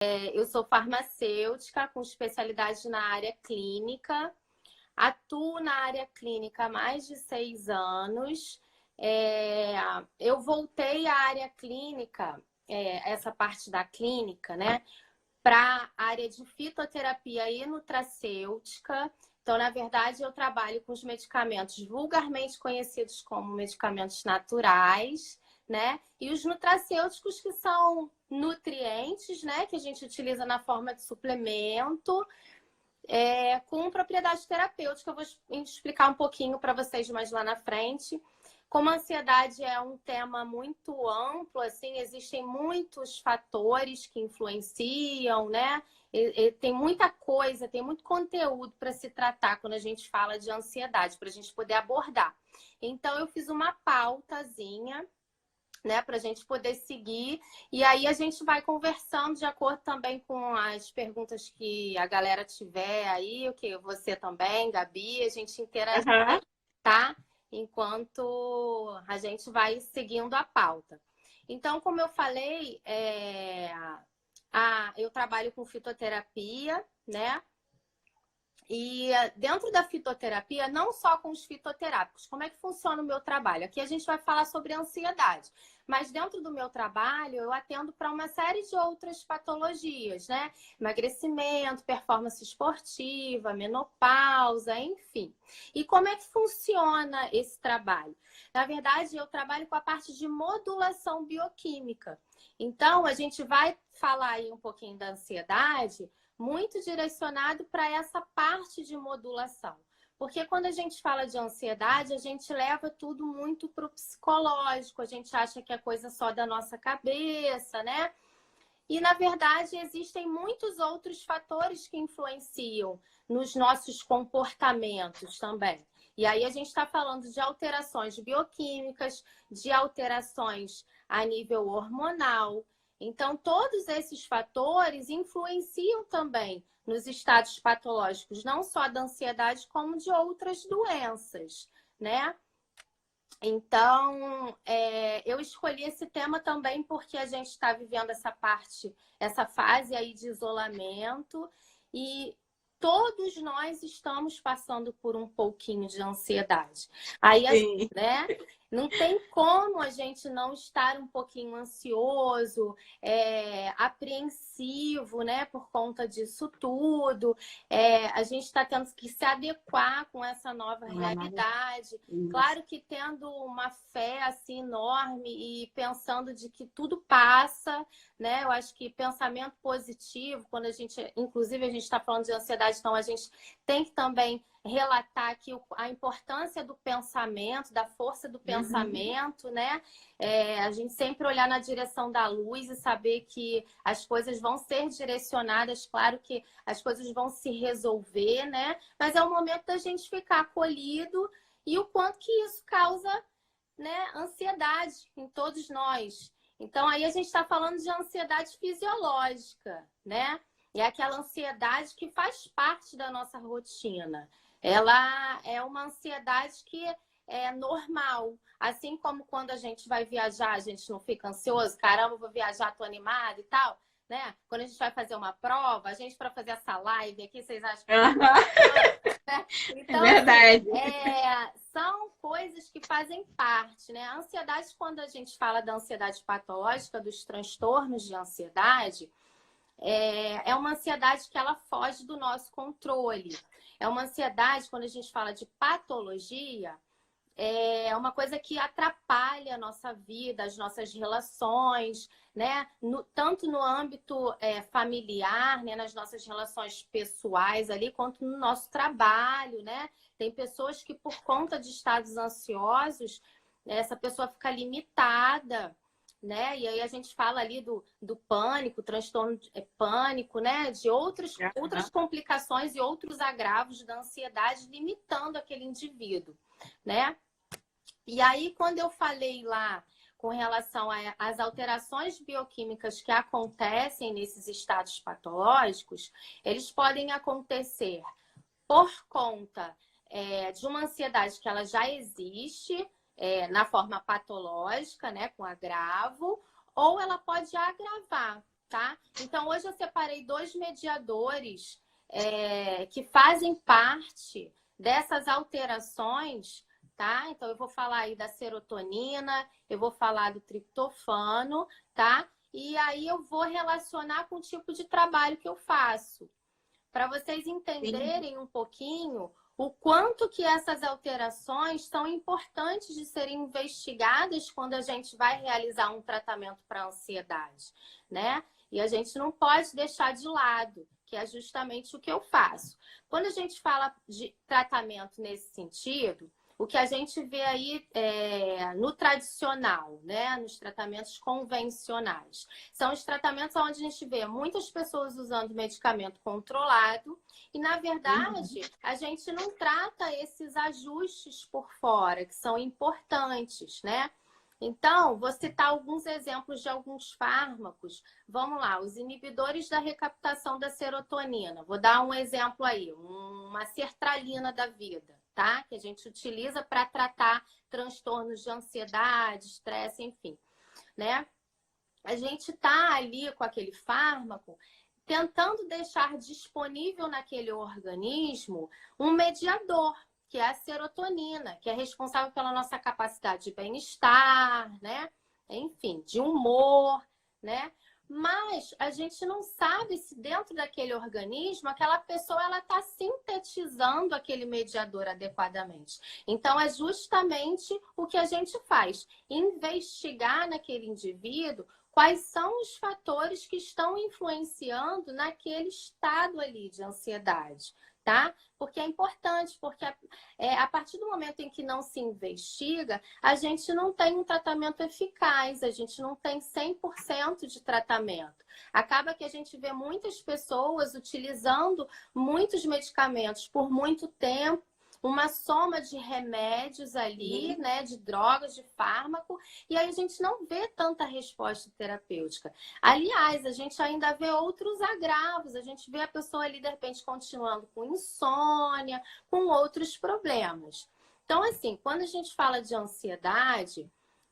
Eu sou farmacêutica com especialidade na área clínica. Atuo na área clínica há mais de 6 anos. Eu voltei à área clínica, essa parte da clínica, né, para a área de fitoterapia e nutracêutica. Então, na verdade, eu trabalho com os medicamentos vulgarmente conhecidos como medicamentos naturais, né? E os nutracêuticos, que são nutrientes, né? Que a gente utiliza na forma de suplemento, com propriedade terapêutica. Eu vou explicar um pouquinho para vocês mais lá na frente. Como a ansiedade é um tema muito amplo, assim, existem muitos fatores que influenciam, né? Tem muita coisa, tem muito conteúdo para se tratar quando a gente fala de ansiedade, para a gente poder abordar. Então, eu fiz uma pautazinha, né, para a gente poder seguir, e aí a gente vai conversando de acordo também com as perguntas que a galera tiver aí, o que você também, Gabi, a gente interage, Aham. tá? Enquanto a gente vai seguindo a pauta. Então, como eu falei, eu trabalho com fitoterapia, né? E dentro da fitoterapia, não só com os fitoterápicos, como é que funciona o meu trabalho? Aqui a gente vai falar sobre ansiedade, mas dentro do meu trabalho eu atendo para uma série de outras patologias, né? Emagrecimento, performance esportiva, menopausa, enfim. E como é que funciona esse trabalho? Na verdade, eu trabalho com a parte de modulação bioquímica. Então, a gente vai falar aí um pouquinho da ansiedade, muito direcionado para essa parte de modulação. Porque quando a gente fala de ansiedade, a gente leva tudo muito para o psicológico, a gente acha que é coisa só da nossa cabeça, né? E, na verdade, existem muitos outros fatores que influenciam nos nossos comportamentos também. E aí a gente está falando de alterações bioquímicas, de alterações a nível hormonal. Então, todos esses fatores influenciam também nos estados patológicos, não só da ansiedade, como de outras doenças, né? Então, eu escolhi esse tema também porque a gente está vivendo essa fase aí de isolamento, e todos nós estamos passando por um pouquinho de ansiedade. Aí, Sim. né? Não tem como a gente não estar um pouquinho ansioso, apreensivo, né? Por conta disso tudo. A gente está tendo que se adequar com essa nova realidade. Claro que tendo uma fé assim enorme e pensando de que tudo passa, né? Eu acho que pensamento positivo, quando inclusive a gente está falando de ansiedade, então a gente tem que também relatar aqui a importância do pensamento, da força do pensamento, né? A gente sempre olhar na direção da luz e saber que as coisas vão ser direcionadas, claro que as coisas vão se resolver, né? Mas é o momento da gente ficar acolhido, e o quanto que isso causa, né, ansiedade em todos nós. Então, aí a gente está falando de ansiedade fisiológica, né? É aquela ansiedade que faz parte da nossa rotina. Ela é uma ansiedade que é normal. Assim como quando a gente vai viajar, a gente não fica ansioso, caramba, vou viajar, tô animada e tal, né? Quando a gente vai fazer uma prova, a gente, para fazer essa live aqui, vocês acham que né? É Então, verdade. assim, são coisas que fazem parte, né? A ansiedade, quando a gente fala da ansiedade patológica, dos transtornos de ansiedade, é uma ansiedade que ela foge do nosso controle. É uma ansiedade, quando a gente fala de patologia, é uma coisa que atrapalha a nossa vida, as nossas relações, né? Tanto no âmbito familiar, né? Nas nossas relações pessoais ali, quanto no nosso trabalho, né? Tem pessoas que, por conta de estados ansiosos, essa pessoa fica limitada, né? E aí a gente fala ali do pânico, transtorno de pânico, né? De outras complicações e outros agravos da ansiedade, limitando aquele indivíduo, né? E aí, quando eu falei lá com relação às alterações bioquímicas que acontecem nesses estados patológicos, eles podem acontecer por conta de uma ansiedade que ela já existe na forma patológica, né, com agravo, ou ela pode agravar. tá? Então, hoje eu separei 2 mediadores que fazem parte dessas alterações, tá? Então, eu vou falar aí da serotonina, eu vou falar do triptofano, tá? E aí eu vou relacionar com o tipo de trabalho que eu faço, para vocês entenderem um pouquinho o quanto que essas alterações são importantes de serem investigadas quando a gente vai realizar um tratamento para ansiedade, né? E a gente não pode deixar de lado, que é justamente o que eu faço. Quando a gente fala de tratamento nesse sentido, o que a gente vê aí no tradicional, né? Nos tratamentos convencionais. São os tratamentos onde a gente vê muitas pessoas usando medicamento controlado e, na verdade, a gente não trata esses ajustes por fora, que são importantes, né? Então, vou citar alguns exemplos de alguns fármacos. Vamos lá, os inibidores da recaptação da serotonina. Vou dar um exemplo aí, uma sertralina da vida, tá? Que a gente utiliza para tratar transtornos de ansiedade, estresse, enfim, né? A gente tá ali com aquele fármaco tentando deixar disponível naquele organismo um mediador, que é a serotonina, que é responsável pela nossa capacidade de bem-estar, né? Enfim, de humor, né? Mas a gente não sabe se dentro daquele organismo aquela pessoa ela está sintetizando aquele mediador adequadamente. Então é justamente o que a gente faz, investigar naquele indivíduo quais são os fatores que estão influenciando naquele estado ali de ansiedade, tá? Porque é importante, porque a partir do momento em que não se investiga, a gente não tem um tratamento eficaz, a gente não tem 100% de tratamento. Acaba que a gente vê muitas pessoas utilizando muitos medicamentos por muito tempo, uma soma de remédios ali, né, de drogas, de fármaco, e aí a gente não vê tanta resposta terapêutica. Aliás, a gente ainda vê outros agravos, a gente vê a pessoa ali, de repente, continuando com insônia, com outros problemas. Então, assim, quando a gente fala de ansiedade,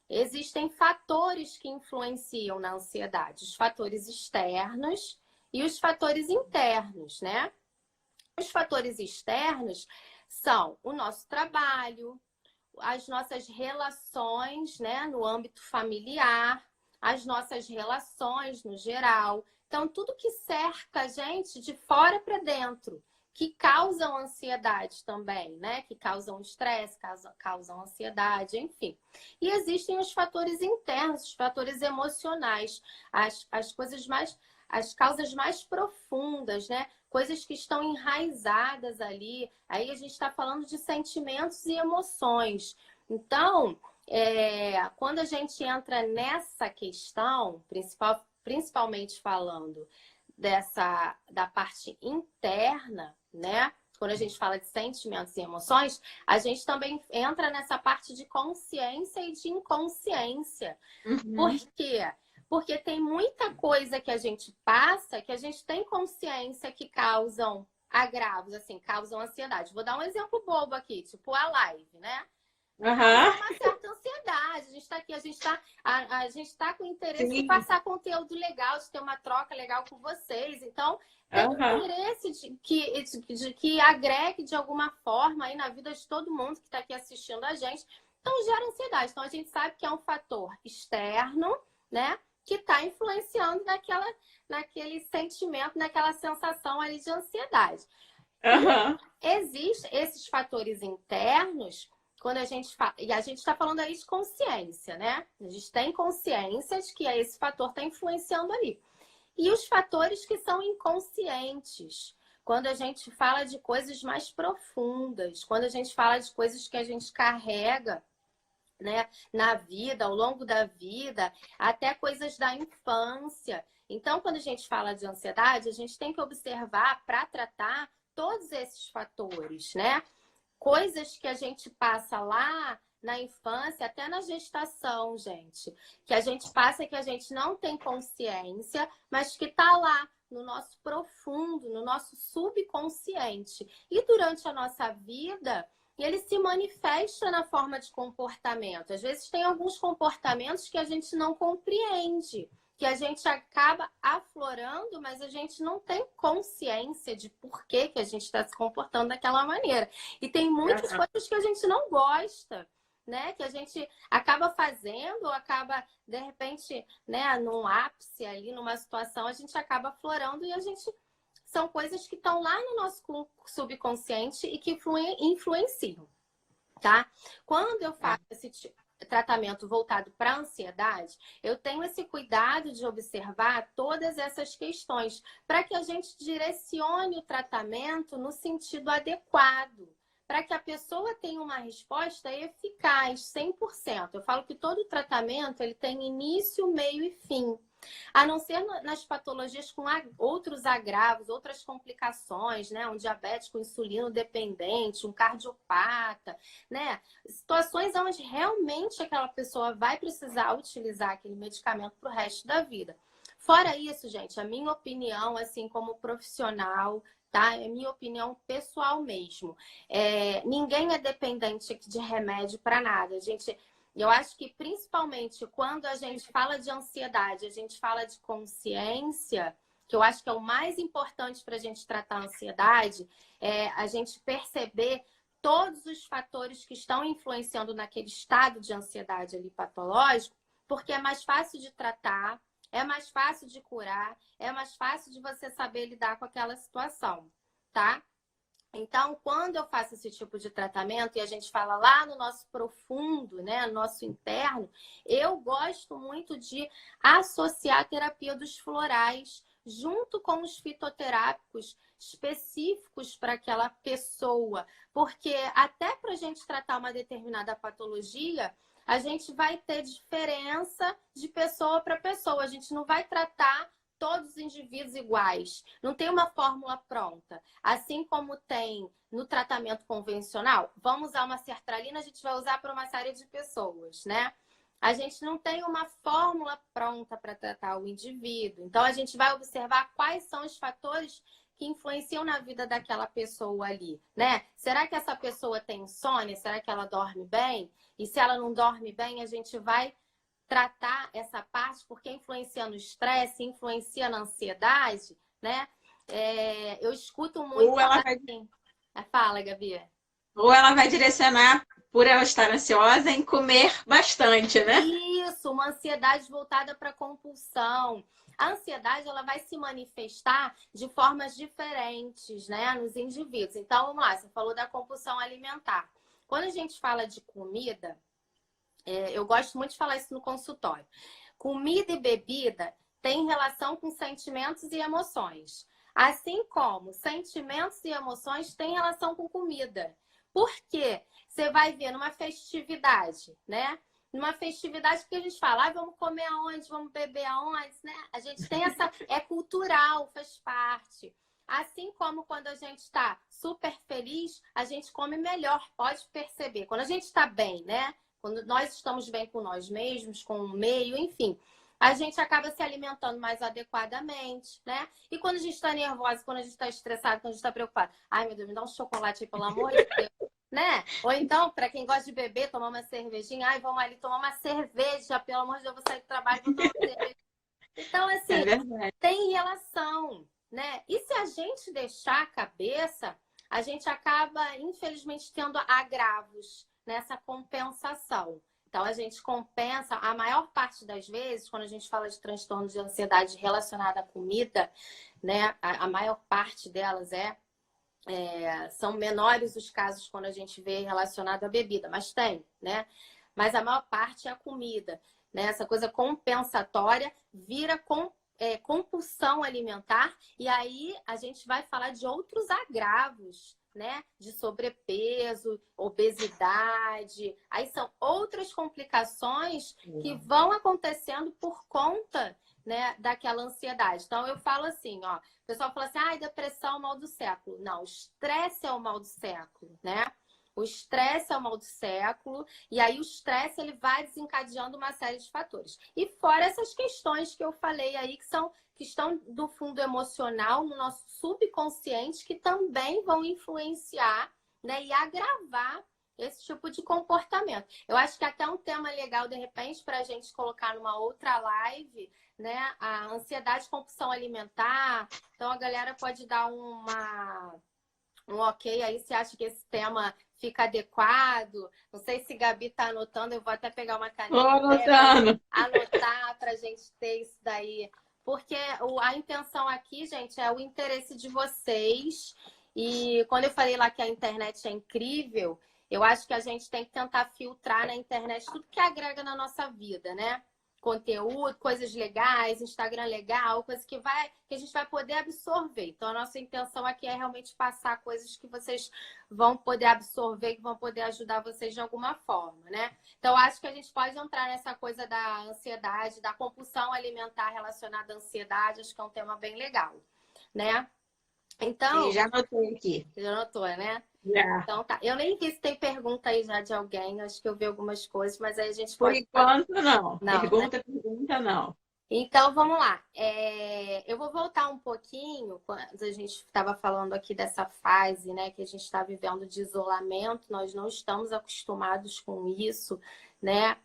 existem fatores que influenciam na ansiedade, os fatores externos e os fatores internos, né? Os fatores externos são o nosso trabalho, as nossas relações, né, no âmbito familiar, as nossas relações no geral. Então, tudo que cerca a gente de fora para dentro, que causam ansiedade também, né? Que causam estresse, causam ansiedade, enfim. E existem os fatores internos, os fatores emocionais, as coisas mais, as causas mais profundas, né? Coisas que estão enraizadas ali. Aí a gente está falando de sentimentos e emoções. Então, quando a gente entra nessa questão, principalmente falando da parte interna, né? Quando a gente fala de sentimentos e emoções, a gente também entra nessa parte de consciência e de inconsciência. Por quê? Porque tem muita coisa que a gente passa que a gente tem consciência que causam agravos, assim, causam ansiedade. Vou dar um exemplo bobo aqui, tipo a live, né? Causa uma certa ansiedade. A gente está aqui, a gente tá com interesse em passar conteúdo legal, de ter uma troca legal com vocês. Então, tem interesse de que agregue de alguma forma aí na vida de todo mundo que está aqui assistindo a gente. Então, gera ansiedade. Então, a gente sabe que é um fator externo, né? Que está influenciando naquele sentimento, naquela sensação ali de ansiedade. E existem esses fatores internos, quando a gente fala, e a gente está falando aí de consciência, né? A gente tem consciência de que esse fator está influenciando ali. E os fatores que são inconscientes, quando a gente fala de coisas mais profundas, quando a gente fala de coisas que a gente carrega, né, na vida, ao longo da vida, até coisas da infância. Então, quando a gente fala de ansiedade, a gente tem que observar para tratar todos esses fatores, né? Coisas que a gente passa lá na infância, até na gestação, gente, que a gente passa e que a gente não tem consciência, mas que está lá no nosso profundo, no nosso subconsciente. E durante a nossa vida, ele se manifesta na forma de comportamento. Às vezes tem alguns comportamentos que a gente não compreende, que a gente acaba aflorando, mas a gente não tem consciência de por que que a gente está se comportando daquela maneira. E tem muitas coisas que a gente não gosta, né? Que a gente acaba fazendo, ou acaba, de repente, né, num ápice ali, numa situação, a gente acaba aflorando e a gente... São coisas que estão lá no nosso subconsciente e que influenciam, tá? Quando eu faço esse tratamento voltado para a ansiedade, eu tenho esse cuidado de observar todas essas questões para que a gente direcione o tratamento no sentido adequado, para que a pessoa tenha uma resposta eficaz, 100%. Eu falo que todo tratamento ele tem início, meio e fim. A não ser nas patologias com outros agravos, outras complicações, né? Um diabético insulino dependente, um cardiopata, né? Situações onde realmente aquela pessoa vai precisar utilizar aquele medicamento para o resto da vida. Fora isso, gente, a minha opinião, assim, como profissional, tá? É minha opinião pessoal mesmo. Ninguém é dependente de remédio para nada, gente. Eu acho que, principalmente, quando a gente fala de ansiedade, a gente fala de consciência, que eu acho que é o mais importante para a gente tratar a ansiedade, é a gente perceber todos os fatores que estão influenciando naquele estado de ansiedade ali patológico, porque é mais fácil de tratar, é mais fácil de curar, é mais fácil de você saber lidar com aquela situação, tá? Então, quando eu faço esse tipo de tratamento e a gente fala lá no nosso profundo, né, no nosso interno, eu gosto muito de associar a terapia dos florais junto com os fitoterápicos específicos para aquela pessoa, porque até para a gente tratar uma determinada patologia, a gente vai ter diferença de pessoa para pessoa, a gente não vai tratar todos os indivíduos iguais. Não tem uma fórmula pronta. Assim como tem no tratamento convencional, vamos usar uma sertralina, a gente vai usar para uma série de pessoas, né? A gente não tem uma fórmula pronta para tratar o indivíduo. Então, a gente vai observar quais são os fatores que influenciam na vida daquela pessoa ali, né? Será que essa pessoa tem insônia? Será que ela dorme bem? E se ela não dorme bem, a gente vai tratar essa parte, porque influencia no estresse, influencia na ansiedade, né? Eu escuto muito Ou ela vai, assim. Fala, Gabi. ou ela vai direcionar, por ela estar ansiosa, em comer bastante, né? Isso, uma ansiedade voltada para compulsão. A ansiedade ela vai se manifestar de formas diferentes, né, nos indivíduos. Então, vamos lá, você falou da compulsão alimentar. Quando a gente fala de comida, eu gosto muito de falar isso no consultório. Comida e bebida têm relação com sentimentos e emoções. Assim como sentimentos e emoções têm relação com comida. Por quê? Você vai ver numa festividade, né? Numa festividade que a gente fala, vamos comer aonde, vamos beber aonde, né? A gente tem essa... É cultural, faz parte. Assim como quando a gente está super feliz, a gente come melhor, pode perceber. Quando a gente está bem, né? Quando nós estamos bem com nós mesmos, com o meio, enfim, a gente acaba se alimentando mais adequadamente, né? E quando a gente está nervosa, quando a gente está estressado, quando a gente está preocupado, ai meu Deus, me dá um chocolate aí, pelo amor de Deus, né? Ou então, para quem gosta de beber, tomar uma cervejinha, ai, vamos ali tomar uma cerveja, pelo amor de Deus, eu vou sair do trabalho e vou tomar uma cerveja. Então, É assim, verdade. tem relação, né? E se a gente deixar a cabeça, a gente acaba, infelizmente, tendo agravos nessa compensação. Então, a gente compensa, a maior parte das vezes, quando a gente fala de transtorno de ansiedade relacionada à comida, né? A maior parte delas são menores os casos quando a gente vê relacionado à bebida, mas tem, né? Mas a maior parte é a comida, né? Essa coisa compensatória vira compulsão alimentar e aí a gente vai falar de outros agravos, né? De sobrepeso, obesidade. Aí são outras complicações que vão acontecendo por conta, né, daquela ansiedade. Então eu falo assim, ó, o pessoal fala assim, ai, depressão é o mal do século. Não, o estresse é o mal do século, né? O estresse é o mal do século, e aí o estresse ele vai desencadeando uma série de fatores. E fora essas questões que eu falei aí, que estão do fundo emocional, no nosso subconsciente, que também vão influenciar, né, e agravar esse tipo de comportamento. Eu acho que até um tema legal, de repente, para a gente colocar numa outra live, né? A ansiedade, compulsão alimentar. Então, a galera pode dar um ok aí se acha que esse tema fica adequado. Não sei se Gabi está anotando, eu vou até pegar uma Tô caneta anotando. para anotar para a gente ter isso daí. Porque a intenção aqui, gente, é o interesse de vocês. E quando eu falei lá que a internet é incrível, eu acho que a gente tem que tentar filtrar na internet tudo que agrega na nossa vida, né? Conteúdo, coisas legais, Instagram legal, coisas que a gente vai poder absorver. Então, a nossa intenção aqui é realmente passar coisas que vocês vão poder absorver, que vão poder ajudar vocês de alguma forma, né? Então, acho que a gente pode entrar nessa coisa da ansiedade, da compulsão alimentar relacionada à ansiedade, acho que é um tema bem legal, né? Sim, Então, já anotei aqui. já notou, né? Já. Então tá. Eu nem vi se tem pergunta aí já de alguém, acho que eu vi algumas coisas, mas aí a gente Por pode fazer. enquanto, não. Não, né? Pergunta, não. Então, vamos lá. Eu vou voltar um pouquinho, quando a gente estava falando aqui dessa fase, né, que a gente está vivendo de isolamento, nós não estamos acostumados com isso, né?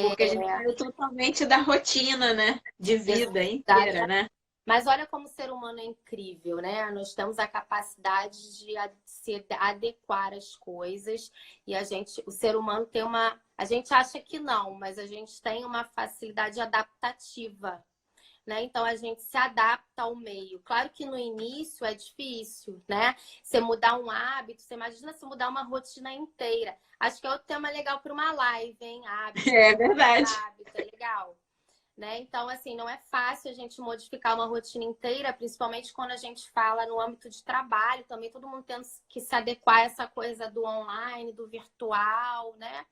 Porque a gente saiu totalmente da rotina, né? De vida inteira, né? Mas olha como o ser humano é incrível, né? Nós temos a capacidade de se adequar às coisas e o ser humano tem a gente acha que não, mas a gente tem uma facilidade adaptativa, né? Então a gente se adapta ao meio. Claro que no início é difícil, né? Você mudar um hábito, você imagina se mudar uma rotina inteira. Acho que é outro tema legal para uma live, hein? Hábito, É verdade. hábito, é legal. Né? Então, assim, não é fácil a gente modificar uma rotina inteira, principalmente quando a gente fala no âmbito de trabalho também, todo mundo tendo que se adequar a essa coisa do online, do virtual, né?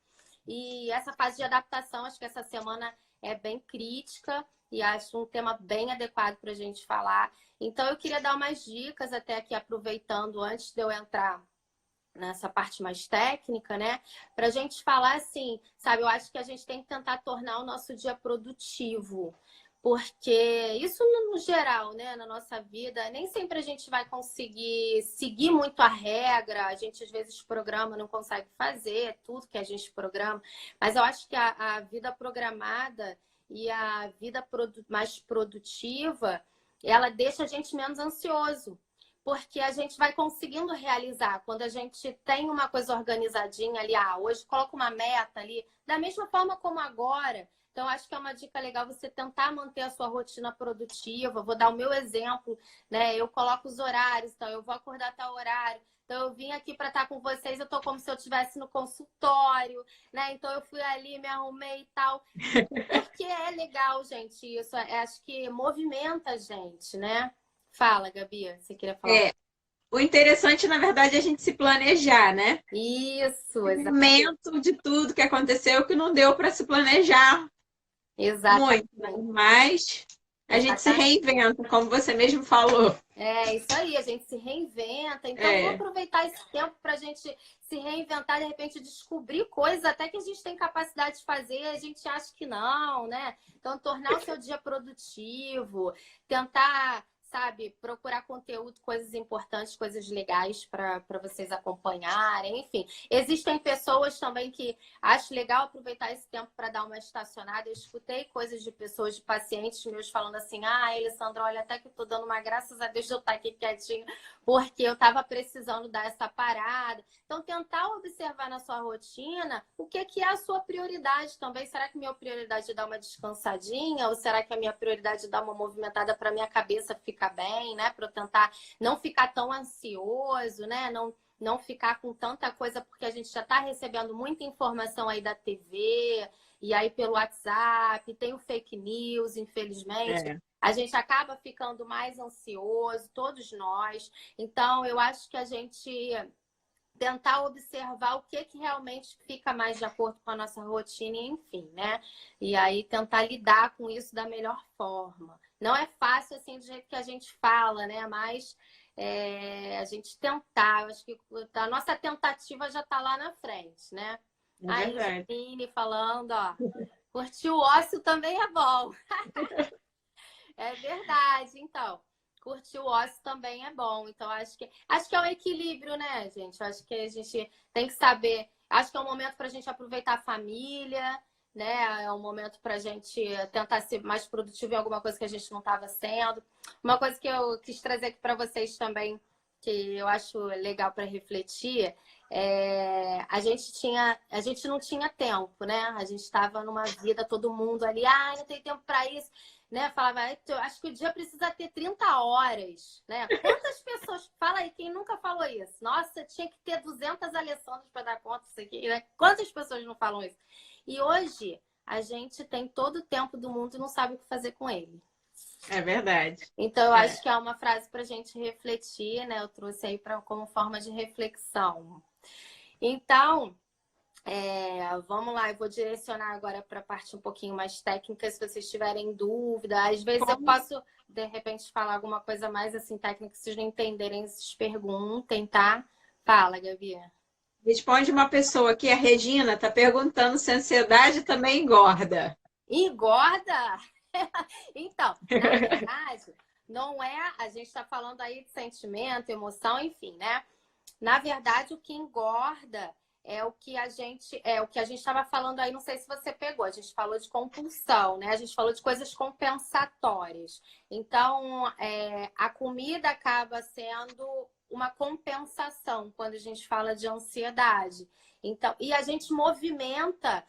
E essa fase de adaptação, acho que essa semana é bem crítica e acho um tema bem adequado para a gente falar. Então, eu queria dar umas dicas até aqui, aproveitando, antes de eu entrar nessa parte mais técnica, né? Para a gente falar assim, sabe? Eu acho que a gente tem que tentar tornar o nosso dia produtivo, porque isso no geral, né? Na nossa vida, nem sempre a gente vai conseguir seguir muito a regra, a gente às vezes programa, não consegue fazer tudo que a gente programa, mas eu acho que a vida programada e a vida mais produtiva, ela deixa a gente menos ansioso porque a gente vai conseguindo realizar. Quando a gente tem uma coisa organizadinha ali, hoje coloca uma meta ali, da mesma forma como agora. Então, acho que é uma dica legal você tentar manter a sua rotina produtiva. Vou dar o meu exemplo, né? Eu coloco os horários, então eu vou acordar a tal horário. Então, eu vim aqui para estar com vocês, eu tô como se eu estivesse no consultório, né? Então, eu fui ali, me arrumei e tal. Porque é legal, gente, isso. Acho que movimenta a gente, né? Fala, Gabi, você queria falar? O interessante, na verdade, é a gente se planejar, né? Isso, O exatamente. momento de tudo que aconteceu que não deu para se planejar muito, né? Exatamente. Mas a gente se Exatamente. reinventa, como você mesmo falou. É isso aí, a gente se reinventa. Então, vamos É, aproveitar esse tempo para a gente se reinventar, de repente descobrir coisas até que a gente tem capacidade de fazer, a gente acha que não, né? Então, tornar o seu dia produtivo, tentar, sabe, procurar conteúdo, coisas importantes, coisas legais para vocês acompanharem, enfim. Existem pessoas também que acho legal aproveitar esse tempo para dar uma estacionada. Eu escutei coisas de pessoas, de pacientes meus falando assim: Alessandra, olha, até que eu tô dando uma graças a Deus de eu estar aqui quietinha, porque eu tava precisando dar essa parada. Então, tentar observar na sua rotina o que é a sua prioridade também. Será que minha prioridade é dar uma descansadinha? Ou será que a minha prioridade é dar uma movimentada para minha cabeça ficar bem, né? Para eu tentar não ficar tão ansioso, né? Não ficar com tanta coisa, porque a gente já está recebendo muita informação aí da TV, e aí pelo WhatsApp, tem o fake news, infelizmente. é, A gente acaba ficando mais ansioso, todos nós. Então, eu acho que a gente tentar observar o que realmente fica mais de acordo com a nossa rotina, enfim, né? E aí tentar lidar com isso da melhor forma. Não é fácil assim do jeito que a gente fala, né? Mas a gente tentar, eu acho que a nossa tentativa já está lá na frente, né? é Aí, verdade. Janine falando, ó, curtir o ócio também é bom. É verdade, então. Curtir o ócio também é bom. Então, acho que é um equilíbrio, né, gente? Acho que a gente tem que saber. Acho que é um momento para a gente aproveitar a família, né? É um momento para a gente tentar ser mais produtivo em alguma coisa que a gente não estava sendo. Uma coisa que eu quis trazer aqui para vocês também, que eu acho legal para refletir, a gente não tinha tempo, né? A gente estava numa vida, todo mundo ali, não tem tempo para isso, né? Falava, eu acho que o dia precisa ter 30 horas, né? Quantas pessoas, fala aí, quem nunca falou isso? Nossa, tinha que ter 200 Alessandras para dar conta disso aqui, né? Quantas pessoas não falam isso? E hoje a gente tem todo o tempo do mundo e não sabe o que fazer com ele. É verdade. Então, eu acho que é uma frase para a gente refletir, né? Eu trouxe aí como forma de reflexão. Então, vamos lá, eu vou direcionar agora para a parte um pouquinho mais técnica, se vocês tiverem dúvida. Às vezes eu posso, de repente, falar alguma coisa mais assim técnica, se vocês não entenderem, vocês perguntem, tá? Fala, Gabi. Responde uma pessoa aqui, a Regina, está perguntando se a ansiedade também engorda. Engorda? Então, na verdade, não é. A gente está falando aí de sentimento, emoção, enfim, né? Na verdade, o que engorda é o que a gente estava falando aí. Não sei se você pegou. A gente falou de compulsão, né? A gente falou de coisas compensatórias. Então, a comida acaba sendo uma compensação quando a gente fala de ansiedade. Então, e a gente movimenta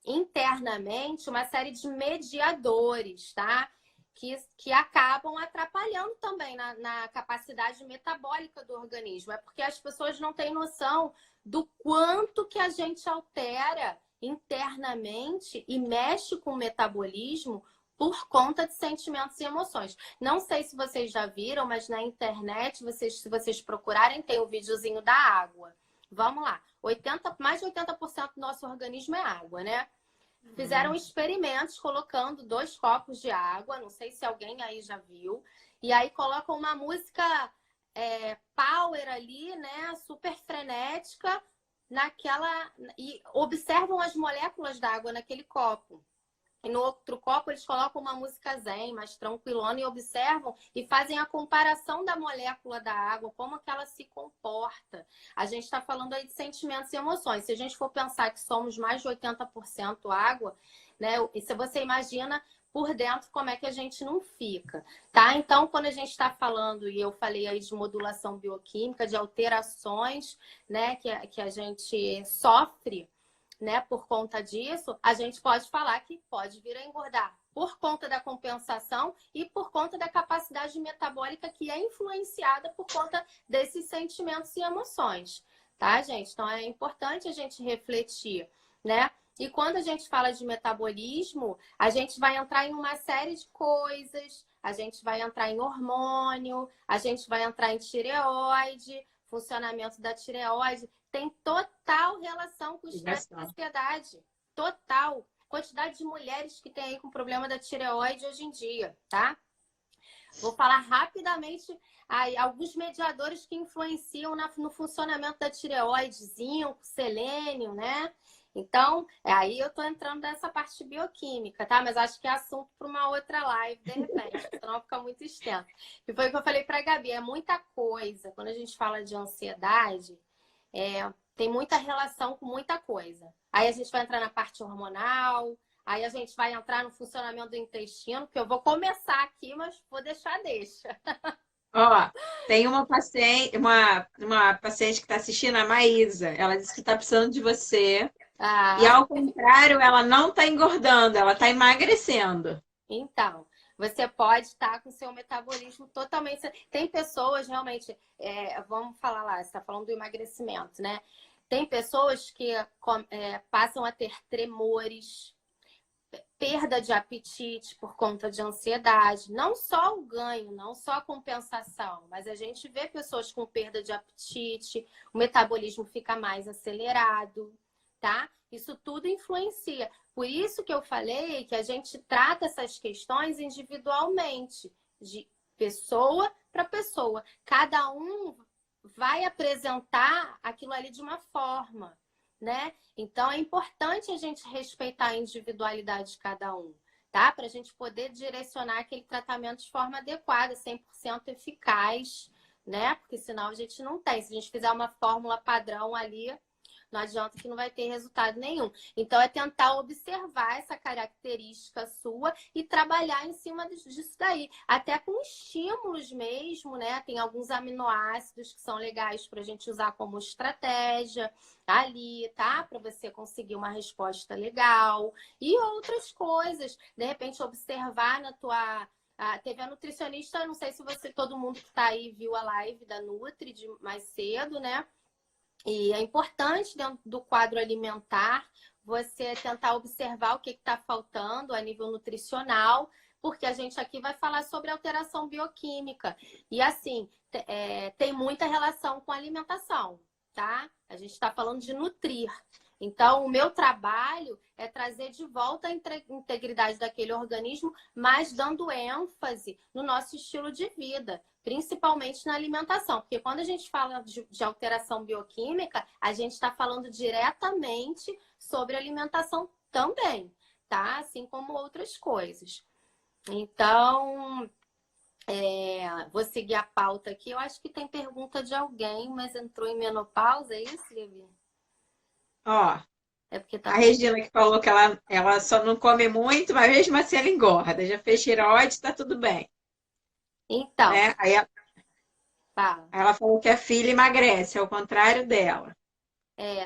internamente uma série de mediadores, tá? Que acabam atrapalhando também na capacidade metabólica do organismo. É porque as pessoas não têm noção do quanto que a gente altera internamente e mexe com o metabolismo por conta de sentimentos e emoções. Não sei se vocês já viram, mas na internet, se vocês procurarem, tem o videozinho da água. Vamos lá. Mais de 80% do nosso organismo é água, né? Fizeram experimentos colocando 2 copos de água, não sei se alguém aí já viu, e aí colocam uma música power ali, né, super frenética, e observam as moléculas da água naquele copo. E no outro copo eles colocam uma música zen, mais tranquilona, e observam e fazem a comparação da molécula da água, como que ela se comporta. A gente está falando aí de sentimentos e emoções. Se a gente for pensar que somos mais de 80% água, né? E se você imagina por dentro como é que a gente não fica, tá? Então, quando a gente está falando, e eu falei aí de modulação bioquímica, de alterações, né, que a gente sofre, né, por conta disso, a gente pode falar que pode vir a engordar por conta da compensação e por conta da capacidade metabólica que é influenciada por conta desses sentimentos e emoções, tá, gente? Então, é importante a gente refletir, né? E quando a gente fala de metabolismo, a gente vai entrar em uma série de coisas, a gente vai entrar em hormônio, a gente vai entrar em tireoide, funcionamento da tireoide, tem total relação com o estresse e ansiedade. Total. Quantidade de mulheres que tem aí com problema da tireoide hoje em dia, tá? Vou falar rapidamente aí, alguns mediadores que influenciam no funcionamento da tireoide, zinco, selênio, né? Então, aí eu tô entrando nessa parte bioquímica, tá? Mas acho que é assunto para uma outra live, de repente, senão fica muito extenso. E foi o que eu falei para a Gabi, é muita coisa. Quando a gente fala de ansiedade, tem muita relação com muita coisa. Aí a gente vai entrar na parte hormonal, aí a gente vai entrar no funcionamento do intestino, que eu vou começar aqui, mas vou deixa. Ó, tem uma paciente que está assistindo, a Maísa. Ela disse que está precisando de você. E ao contrário, ela não está engordando, ela está emagrecendo. Então, você pode estar com o seu metabolismo totalmente. Tem pessoas realmente, vamos falar lá, você está falando do emagrecimento, né? Tem pessoas que passam a ter tremores, perda de apetite por conta de ansiedade. Não só o ganho, não só a compensação, mas a gente vê pessoas com perda de apetite, o metabolismo fica mais acelerado, tá? Isso tudo influencia. Por isso que eu falei que a gente trata essas questões individualmente, de pessoa para pessoa. Cada um vai apresentar aquilo ali de uma forma, né? Então, é importante a gente respeitar a individualidade de cada um, tá? Para a gente poder direcionar aquele tratamento de forma adequada, 100% eficaz, né? Porque senão a gente não tem. Se a gente fizer uma fórmula padrão ali, não adianta que não vai ter resultado nenhum. Então, é tentar observar essa característica sua e trabalhar em cima disso daí. Até com estímulos mesmo, né? Tem alguns aminoácidos que são legais para a gente usar como estratégia ali, tá? Para você conseguir uma resposta legal. E outras coisas. De repente, observar na tua... teve a nutricionista, não sei se todo mundo que está aí viu a live da Nutri de mais cedo, né? E é importante dentro do quadro alimentar você tentar observar o que está faltando a nível nutricional, porque a gente aqui vai falar sobre alteração bioquímica. E assim, tem muita relação com a alimentação, tá? A gente está falando de nutrir. Então, o meu trabalho é trazer de volta a integridade daquele organismo, mas dando ênfase no nosso estilo de vida, principalmente na alimentação. Porque quando a gente fala de alteração bioquímica, a gente está falando diretamente sobre alimentação também, tá? Assim como outras coisas. Então, vou seguir a pauta aqui. Eu acho que tem pergunta de alguém, mas entrou em menopausa, é isso, Vivi? Ó, é porque a Regina que falou que ela só não come muito, mas mesmo assim ela engorda. Já fez tireoide, tá tudo bem. Então. Né? Aí ela falou que a filha emagrece, ao contrário dela.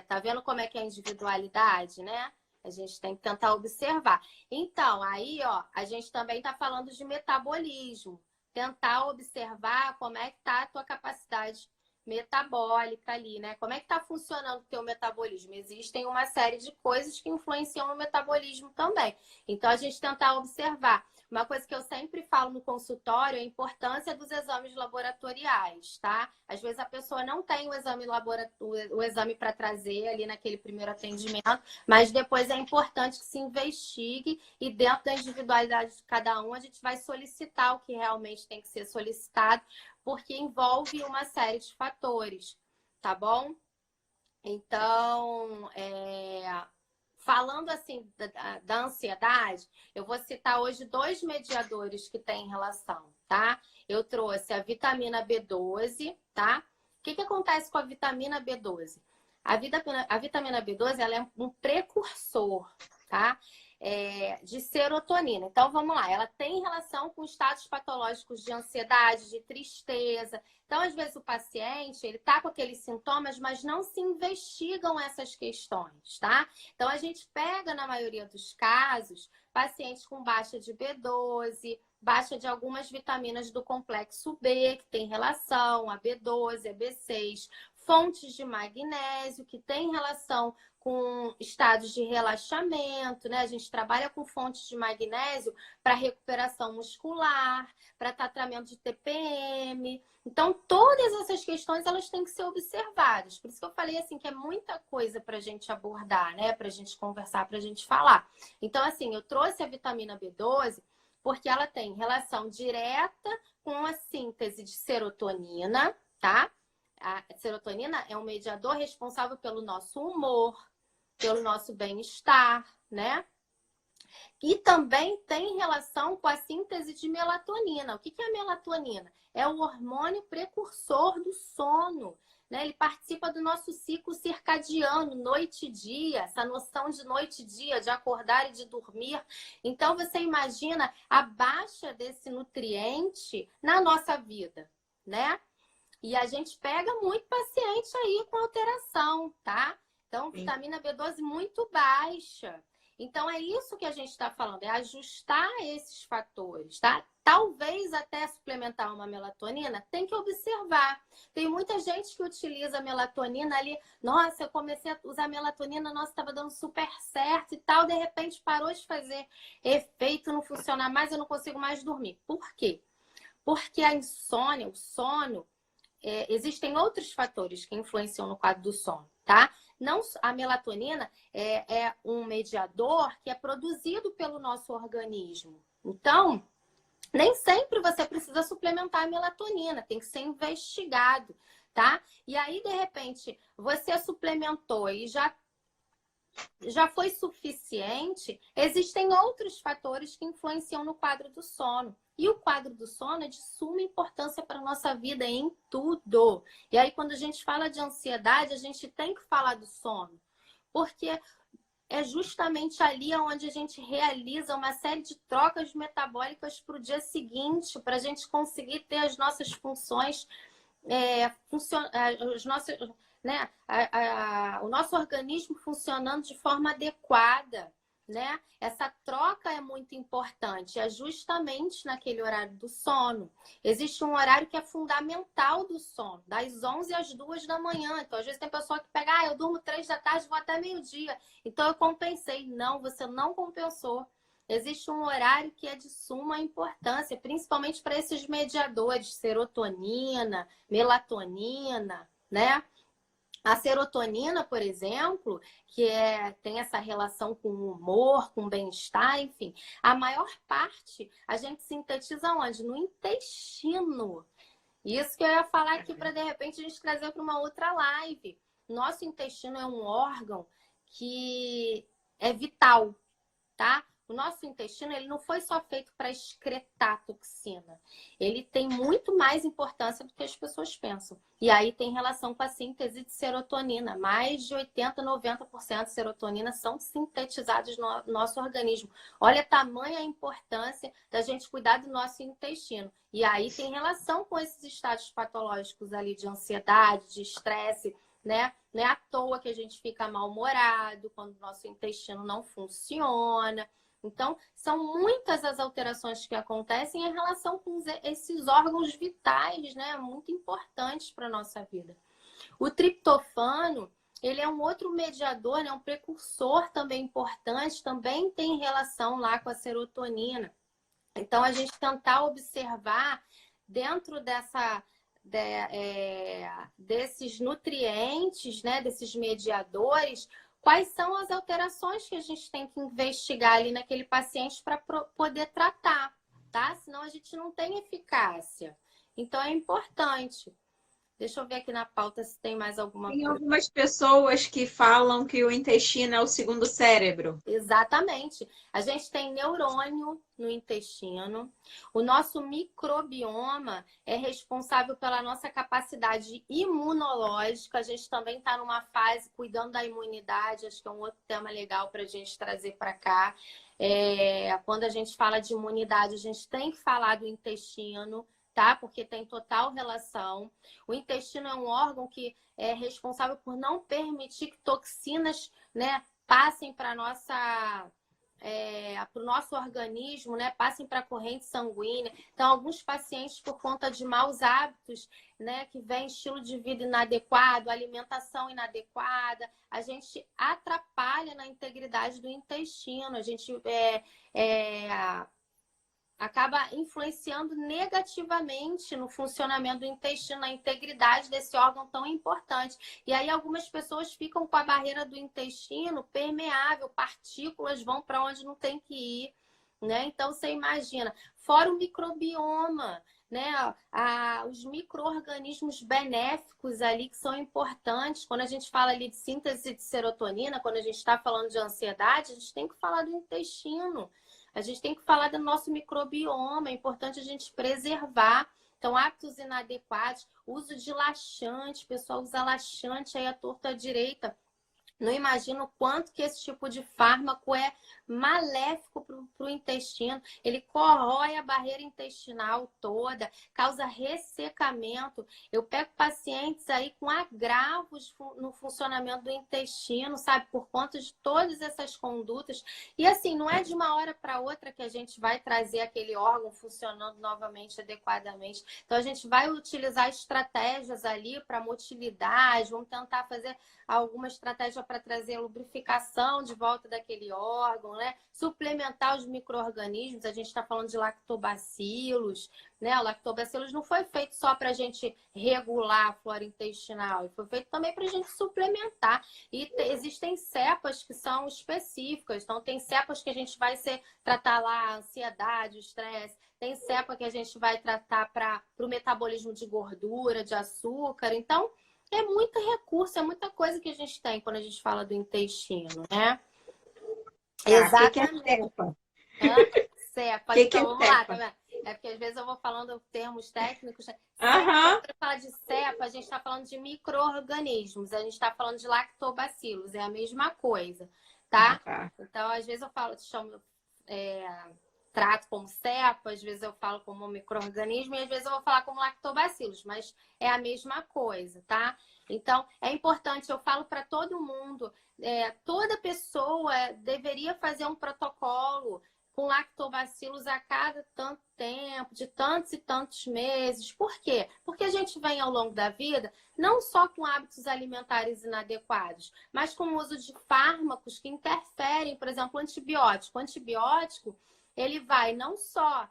Tá vendo como é que é a individualidade, né? A gente tem que tentar observar. Então, aí, ó, a gente também tá falando de metabolismo. Tentar observar como é que tá a tua capacidade metabólica ali, né? Como é que tá funcionando o teu metabolismo? Existem uma série de coisas que influenciam no metabolismo também. Então, a gente tentar observar. Uma coisa que eu sempre falo no consultório é a importância dos exames laboratoriais, tá? Às vezes a pessoa não tem o exame para trazer ali naquele primeiro atendimento, mas depois é importante que se investigue e dentro da individualidade de cada um a gente vai solicitar o que realmente tem que ser solicitado, porque envolve uma série de fatores, tá bom? Então, falando assim da ansiedade, eu vou citar hoje 2 mediadores que têm relação, tá? Eu trouxe a vitamina B12, tá? O que acontece com a vitamina B12? A vitamina B12 ela é um precursor, tá? De serotonina. Então, vamos lá. Ela tem relação com estados patológicos de ansiedade, de tristeza. Então, às vezes, o paciente, ele tá com aqueles sintomas, mas não se investigam essas questões, tá? Então, a gente pega, na maioria dos casos, pacientes com baixa de B12, baixa de algumas vitaminas do complexo B, que tem relação, a B12, a B6, fontes de magnésio, que tem relação com estados de relaxamento, né? A gente trabalha com fontes de magnésio para recuperação muscular, para tratamento de TPM. Então, todas essas questões, elas têm que ser observadas. Por isso que eu falei, assim, que é muita coisa para a gente abordar, né? Para a gente conversar, para a gente falar. Então, assim, eu trouxe a vitamina B12 porque ela tem relação direta com a síntese de serotonina, tá? A serotonina é um mediador responsável pelo nosso humor, pelo nosso bem-estar, né? E também tem relação com a síntese de melatonina. O que é a melatonina? É o hormônio precursor do sono, né? Ele participa do nosso ciclo circadiano, noite e dia, essa noção de noite e dia, de acordar e de dormir. Então, você imagina a baixa desse nutriente na nossa vida, né? E a gente pega muito paciente aí com alteração, tá? Então, vitamina B12 muito baixa. Então, é isso que a gente está falando, é ajustar esses fatores, tá? Talvez até suplementar uma melatonina, tem que observar. Tem muita gente que utiliza a melatonina ali. Nossa, eu comecei a usar melatonina, nossa, estava dando super certo e tal. De repente, parou de fazer efeito, não funciona mais, eu não consigo mais dormir. Por quê? Porque a insônia, o sono, existem outros fatores que influenciam no quadro do sono, tá? Não, a melatonina é um mediador que é produzido pelo nosso organismo. Então, nem sempre você precisa suplementar a melatonina, tem que ser investigado, tá? E aí, de repente, você suplementou e já foi suficiente, existem outros fatores que influenciam no quadro do sono. E o quadro do sono é de suma importância para a nossa vida em tudo. E aí, quando a gente fala de ansiedade, a gente tem que falar do sono. Porque é justamente ali onde a gente realiza uma série de trocas metabólicas para o dia seguinte, para a gente conseguir ter as nossas funções, os nossos, né, o nosso organismo funcionando de forma adequada. Né? Essa troca é muito importante, é justamente naquele horário do sono. Existe um horário que é fundamental do sono, das 11 às 2 da manhã. Então, às vezes tem pessoa que pega, eu durmo 3 da tarde, vou até meio-dia. Então, eu compensei. Não, você não compensou. Existe um horário que é de suma importância, principalmente para esses mediadores, serotonina, melatonina, né? A serotonina, por exemplo, que tem essa relação com o humor, com o bem-estar, enfim. A maior parte a gente sintetiza onde? No intestino. Isso que eu ia falar aqui para, de repente, a gente trazer para uma outra live. Nosso intestino é um órgão que é vital, tá? O nosso intestino, ele não foi só feito para excretar toxina. Ele tem muito mais importância do que as pessoas pensam. E aí tem relação com a síntese de serotonina. Mais de 80, 90% de serotonina são sintetizados no nosso organismo. Olha a tamanha importância da gente cuidar do nosso intestino. E aí tem relação com esses estados patológicos ali de ansiedade, de estresse, né? Não é à toa que a gente fica mal-humorado quando o nosso intestino não funciona. Então, são muitas as alterações que acontecem em relação com esses órgãos vitais, né? Muito importantes para a nossa vida. O triptofano, ele é um outro mediador, né? Um precursor também importante, também tem relação lá com a serotonina. Então, a gente tentar observar dentro desses nutrientes, né? Desses mediadores, quais são as alterações que a gente tem que investigar ali naquele paciente para poder tratar, tá? Senão a gente não tem eficácia. Então é importante. Deixa eu ver aqui na pauta se tem mais alguma Tem coisa. algumas pessoas que falam que o intestino é o segundo cérebro. Exatamente. A gente tem neurônio no intestino. O nosso microbioma é responsável pela nossa capacidade imunológica. A gente também está numa fase cuidando da imunidade. Acho que é um outro tema legal para a gente trazer para cá. Quando a gente fala de imunidade, a gente tem que falar do intestino, tá? Porque tem total relação. O intestino é um órgão que é responsável por não permitir que toxinas, né, passem para o nosso organismo, né, passem para a corrente sanguínea. Então, alguns pacientes, por conta de maus hábitos, né, que vem estilo de vida inadequado, alimentação inadequada, a gente atrapalha na integridade do intestino, a gente acaba influenciando negativamente no funcionamento do intestino, na integridade desse órgão tão importante. E aí algumas pessoas ficam com a barreira do intestino permeável, partículas vão para onde não tem que ir, né? Então você imagina, fora o microbioma, né? Os micro-organismos benéficos ali que são importantes. Quando a gente fala ali de síntese de serotonina, quando a gente está falando de ansiedade, a gente tem que falar do intestino. A gente tem que falar do nosso microbioma, é importante a gente preservar. Então, hábitos inadequados, uso de laxante, o pessoal usa laxante aí à torta à direita. Não imagino o quanto que esse tipo de fármaco é maléfico para o intestino. Ele corrói a barreira intestinal toda, causa ressecamento. Eu pego pacientes aí com agravos no funcionamento do intestino, sabe? Por conta de todas essas condutas. E assim, não é de uma hora para outra que a gente vai trazer aquele órgão funcionando novamente adequadamente. Então, a gente vai utilizar estratégias ali para motilidade, vamos tentar fazer alguma estratégia para trazer a lubrificação de volta daquele órgão, né? Suplementar os micro-organismos, a gente está falando de lactobacilos, né? O lactobacilos não foi feito só para a gente regular a flora intestinal, ele foi feito também para a gente suplementar. E existem cepas que são específicas, então tem cepas que a gente vai tratar lá a ansiedade, o estresse, tem cepa que a gente vai tratar para o metabolismo de gordura, de açúcar, então é muito recurso, é muita coisa que a gente tem quando a gente fala do intestino, né? Exatamente. O que é cepa? Cepa. Que então, é vamos lá, cepa? tá vendo? É porque às vezes eu vou falando termos técnicos. Né? Aham. Quando fala de cepa, a gente está falando de micro-organismos, a gente está falando de lactobacilos, é a mesma coisa, tá? Tá. Então, às vezes eu falo, trato como cepa, às vezes eu falo como micro-organismo e às vezes eu vou falar como lactobacilos, mas é a mesma coisa, tá? Então, é importante, eu falo para todo mundo, toda pessoa deveria fazer um protocolo com lactobacilos a cada tanto tempo, de tantos e tantos meses. Por quê? Porque a gente vem ao longo da vida não só com hábitos alimentares inadequados, mas com o uso de fármacos que interferem, por exemplo, antibiótico. O antibiótico, ele vai não só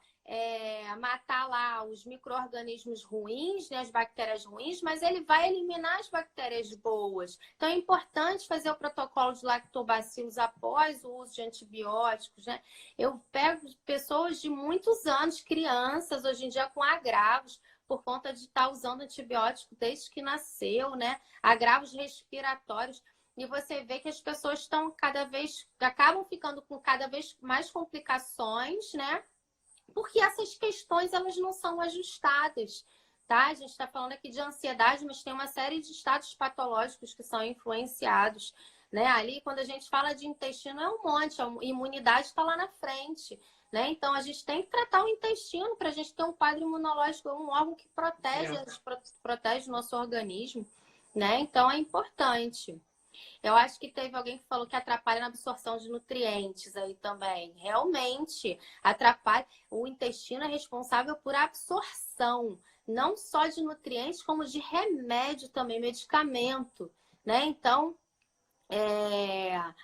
matar lá os micro-organismos ruins, né, as bactérias ruins, mas ele vai eliminar as bactérias boas. Então é importante fazer o protocolo de lactobacilos após o uso de antibióticos, né? Eu pego pessoas de muitos anos, crianças, hoje em dia com agravos, por conta de estar usando antibiótico desde que nasceu, né? Agravos respiratórios. E você vê que as pessoas estão acabam ficando com cada vez mais complicações, né? Porque essas questões, elas não são ajustadas, tá? A gente está falando aqui de ansiedade, mas tem uma série de estados patológicos que são influenciados, né? Ali, quando a gente fala de intestino, é um monte, a imunidade está lá na frente, né? Então, a gente tem que tratar o intestino para a gente ter um quadro imunológico, um órgão que protege o nosso organismo, né? Então, é importante. Eu acho que teve alguém que falou que atrapalha na absorção de nutrientes aí também. Realmente, atrapalha. O intestino é responsável por absorção, não só de nutrientes, como de remédio também, medicamento, né? Então,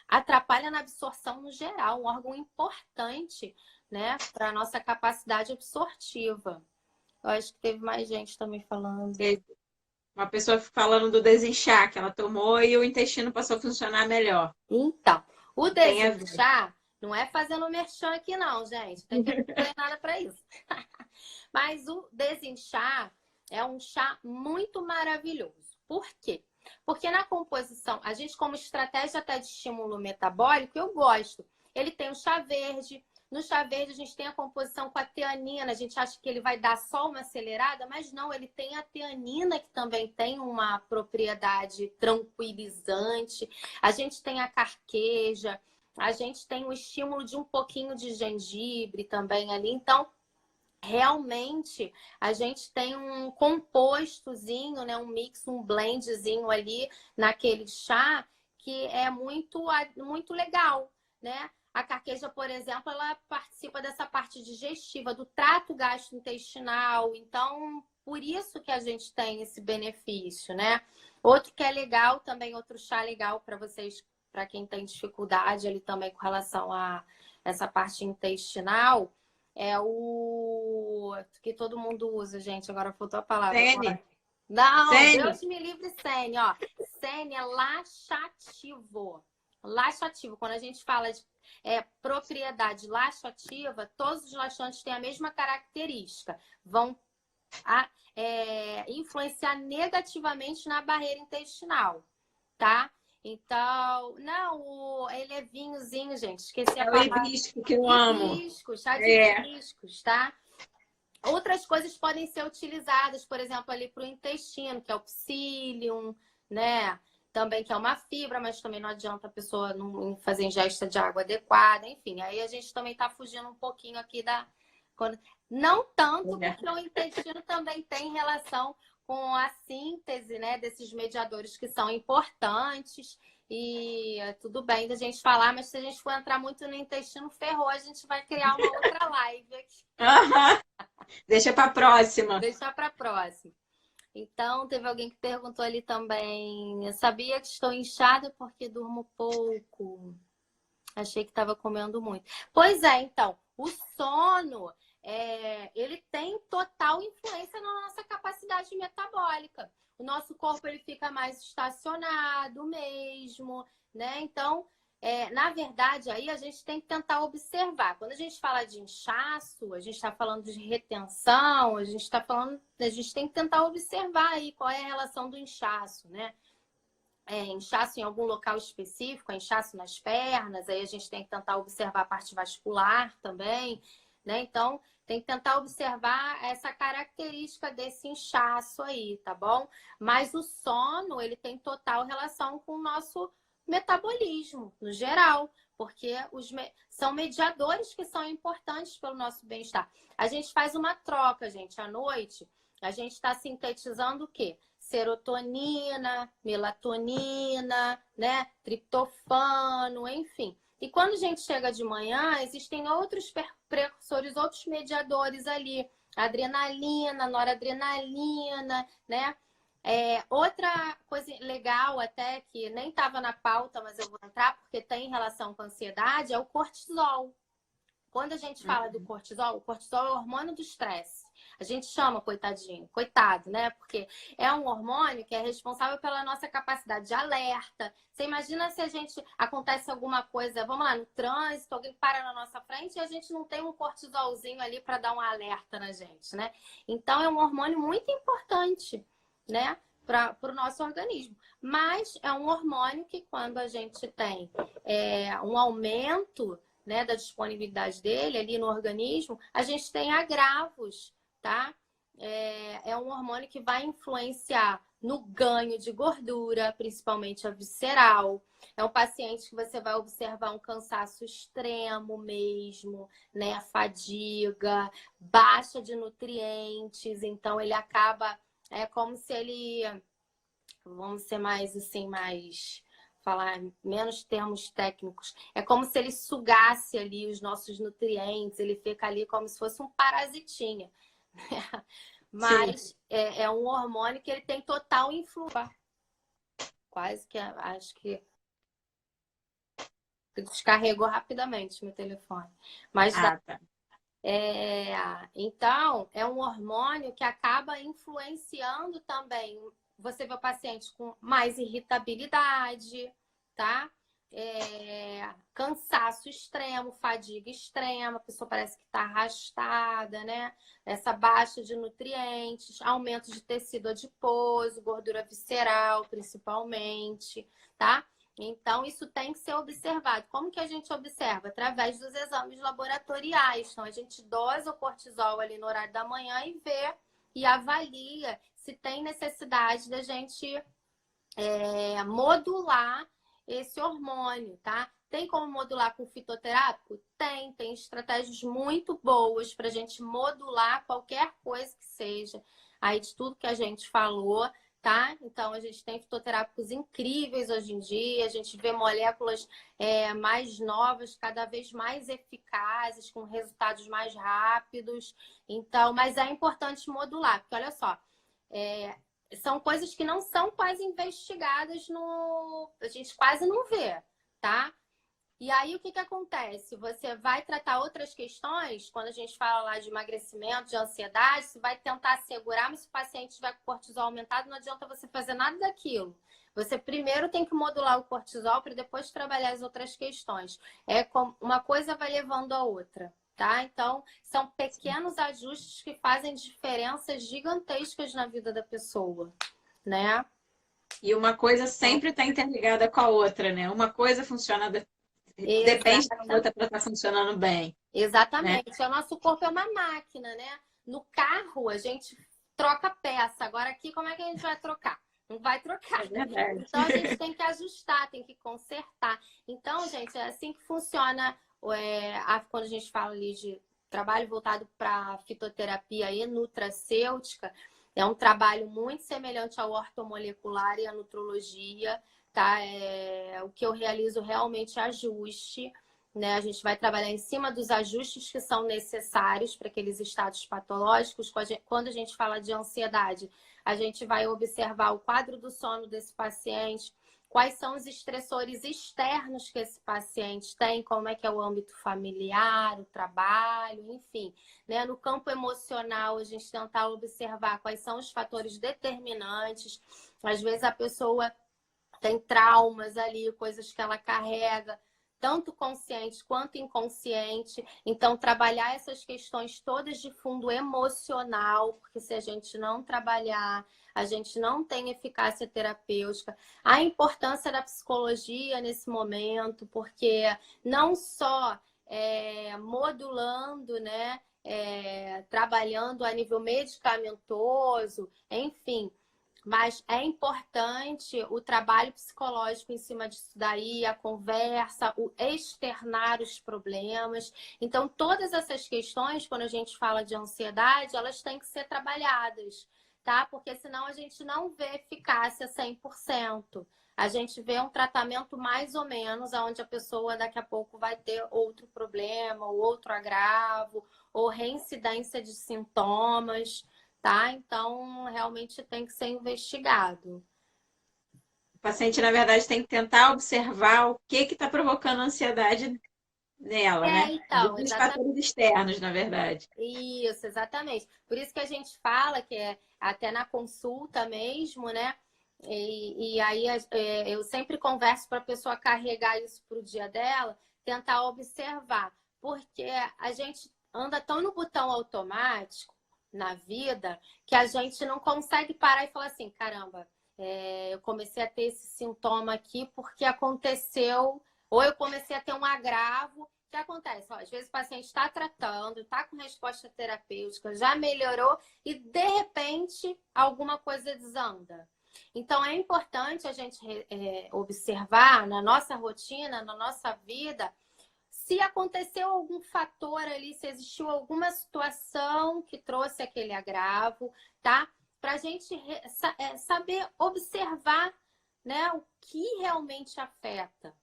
atrapalha na absorção no geral, um órgão importante, né, para a nossa capacidade absortiva. Eu acho que teve mais gente também falando. Uma pessoa falando do desinchar que ela tomou e o intestino passou a funcionar melhor. Então, o Tem a ver. desinchar não é fazendo merchan aqui não, gente. Tem que ter nada para isso. Mas o desinchar é um chá muito maravilhoso. Por quê? Porque na composição, a gente como estratégia até de estímulo metabólico, eu gosto. Ele tem o chá verde. No chá verde a gente tem a composição com a teanina. A gente acha que ele vai dar só uma acelerada, mas não, ele tem a teanina que também tem uma propriedade tranquilizante. A gente tem a carqueja, a gente tem o estímulo de um pouquinho de gengibre também ali. Então, realmente, a gente tem um compostozinho, né? Um mix, um blendzinho ali naquele chá que é muito, muito legal, né? A carqueja, por exemplo, ela participa dessa parte digestiva, do trato gastrointestinal. Então, por isso que a gente tem esse benefício, né? Outro que é legal também, outro chá legal para vocês, para quem tem dificuldade ali também com relação a essa parte intestinal, é o que todo mundo usa, gente. Agora faltou a palavra. Sene. Não, Sene. Deus me livre, Sene, ó. Sene é laxativo. Laxativo. Quando a gente fala de propriedade laxativa, todos os laxantes têm a mesma característica. Vão influenciar negativamente na barreira intestinal, tá? Então, não, ele é vinhozinho, gente. Esqueci a palavra. É o hibisco que eu amo. Hibiscos, chá de hibiscos, tá? Outras coisas podem ser utilizadas, por exemplo, ali para o intestino, que é o psyllium, né? Também que é uma fibra, mas também não adianta a pessoa não fazer ingesta de água adequada. Enfim, aí a gente também está fugindo um pouquinho aqui da... Não tanto, porque o intestino também tem relação com a síntese, né, desses mediadores que são importantes. E tudo bem da gente falar, mas se a gente for entrar muito no intestino, ferrou, a gente vai criar uma outra live aqui. Deixa para próxima. Deixa para próxima. Então, teve alguém que perguntou ali também, eu sabia que estou inchada porque durmo pouco. Achei que estava comendo muito. Pois é, então, o sono, ele tem total influência na nossa capacidade metabólica. O nosso corpo, ele fica mais estacionado mesmo, né? Então, na verdade, aí a gente tem que tentar observar. Quando a gente fala de inchaço, a gente está falando de retenção, a gente tem que tentar observar aí qual é a relação do inchaço, né? Inchaço em algum local específico, inchaço nas pernas, aí a gente tem que tentar observar a parte vascular também, né? Então, tem que tentar observar essa característica desse inchaço aí, tá bom? Mas o sono, ele tem total relação com o nosso metabolismo, no geral, porque são mediadores que são importantes pelo nosso bem-estar. A gente faz uma troca, gente, à noite, a gente está sintetizando o quê? Serotonina, melatonina, né? Triptofano, enfim. E quando a gente chega de manhã, existem outros precursores, outros mediadores ali. Adrenalina, noradrenalina, né? Outra coisa legal até, que nem estava na pauta, mas eu vou entrar, porque tem relação com a ansiedade, é o cortisol. Quando a gente fala do cortisol, o cortisol é o hormônio do estresse. A gente chama, coitadinho, coitado, né? Porque é um hormônio que é responsável pela nossa capacidade de alerta. Você imagina se a gente acontece alguma coisa, vamos lá, no trânsito, alguém para na nossa frente e a gente não tem um cortisolzinho ali para dar um alerta na gente, né? Então é um hormônio muito importante, né? Para o nosso organismo. Mas é um hormônio que quando a gente tem um aumento, né, da disponibilidade dele ali no organismo, a gente tem agravos, tá? É um hormônio que vai influenciar no ganho de gordura, principalmente a visceral. É um paciente que você vai observar um cansaço extremo mesmo, né? Fadiga, baixa de nutrientes, então ele acaba, é como se ele, vamos ser mais assim, falar menos termos técnicos, é como se ele sugasse ali os nossos nutrientes, ele fica ali como se fosse um parasitinha. Mas é um hormônio que ele tem total influência. Quase que acho que descarregou rapidamente meu telefone. Mas tá. então, é um hormônio que acaba influenciando também. Você vê o paciente com mais irritabilidade, tá? Cansaço extremo, fadiga extrema, a pessoa parece que está arrastada, né? Essa baixa de nutrientes, aumento de tecido adiposo, gordura visceral, principalmente, tá? Então, isso tem que ser observado. Como que a gente observa? Através dos exames laboratoriais. Então, a gente dosa o cortisol ali no horário da manhã e vê e avalia se tem necessidade da gente modular esse hormônio, tá? Tem como modular com fitoterápico? Tem estratégias muito boas para a gente modular qualquer coisa que seja. Aí de tudo que a gente falou, tá? Então a gente tem fitoterápicos incríveis hoje em dia, a gente vê moléculas mais novas, cada vez mais eficazes, com resultados mais rápidos. Então, mas é importante modular, porque olha só, são coisas que não são quase investigadas a gente quase não vê, tá? E aí, o que acontece? Você vai tratar outras questões, quando a gente fala lá de emagrecimento, de ansiedade, você vai tentar segurar, mas se o paciente tiver com cortisol aumentado, não adianta você fazer nada daquilo. Você primeiro tem que modular o cortisol para depois trabalhar as outras questões. Uma coisa vai levando a outra, tá? Então, são pequenos ajustes que fazem diferenças gigantescas na vida da pessoa, né? E uma coisa sempre está interligada com a outra, né? Uma coisa funciona depende da outra para estar funcionando bem. Exatamente. Né? O nosso corpo é uma máquina, né? No carro, a gente troca peça. Agora aqui, como é que a gente vai trocar? Não vai trocar. Então, a gente tem que ajustar, tem que consertar. Então, gente, é assim que funciona quando a gente fala ali de trabalho voltado para fitoterapia e nutracêutica. É um trabalho muito semelhante ao ortomolecular e à nutrologia, tá? O que eu realizo realmente é ajuste, né? A gente vai trabalhar em cima dos ajustes que são necessários para aqueles estados patológicos. Quando a gente fala de ansiedade, a gente vai observar o quadro do sono desse paciente, quais são os estressores externos que esse paciente tem, como é que é o âmbito familiar, o trabalho, enfim. Né? No campo emocional, a gente tentar observar quais são os fatores determinantes. Às vezes a pessoa tem traumas ali, coisas que ela carrega, tanto consciente quanto inconsciente. Então, trabalhar essas questões todas de fundo emocional, porque se a gente não trabalhar, a gente não tem eficácia terapêutica. A importância da psicologia nesse momento, porque não só modulando, né? Trabalhando a nível medicamentoso, enfim. Mas é importante o trabalho psicológico em cima disso daí, a conversa, o externar os problemas. Então, todas essas questões, quando a gente fala de ansiedade, elas têm que ser trabalhadas, tá? Porque senão a gente não vê eficácia 100%. A gente vê um tratamento mais ou menos, onde a pessoa daqui a pouco vai ter outro problema, ou outro agravo, ou reincidência de sintomas. Tá? Então, realmente tem que ser investigado. O paciente, na verdade, tem que tentar observar o que está provocando ansiedade nela, né? Então, Os fatores externos, na verdade. Isso, exatamente. Por isso que a gente fala que é até na consulta mesmo, né? E aí eu sempre converso para a pessoa carregar isso para o dia dela, tentar observar. Porque a gente anda tão no botão automático na vida que a gente não consegue parar e falar assim, caramba, eu comecei a ter esse sintoma aqui porque aconteceu, ou eu comecei a ter um agravo. O que acontece? Ó, às vezes o paciente está tratando, está com resposta terapêutica, já melhorou e de repente alguma coisa desanda. Então é importante a gente observar na nossa rotina, na nossa vida, se aconteceu algum fator ali, se existiu alguma situação que trouxe aquele agravo, tá? Para a gente saber observar, né, o que realmente afeta.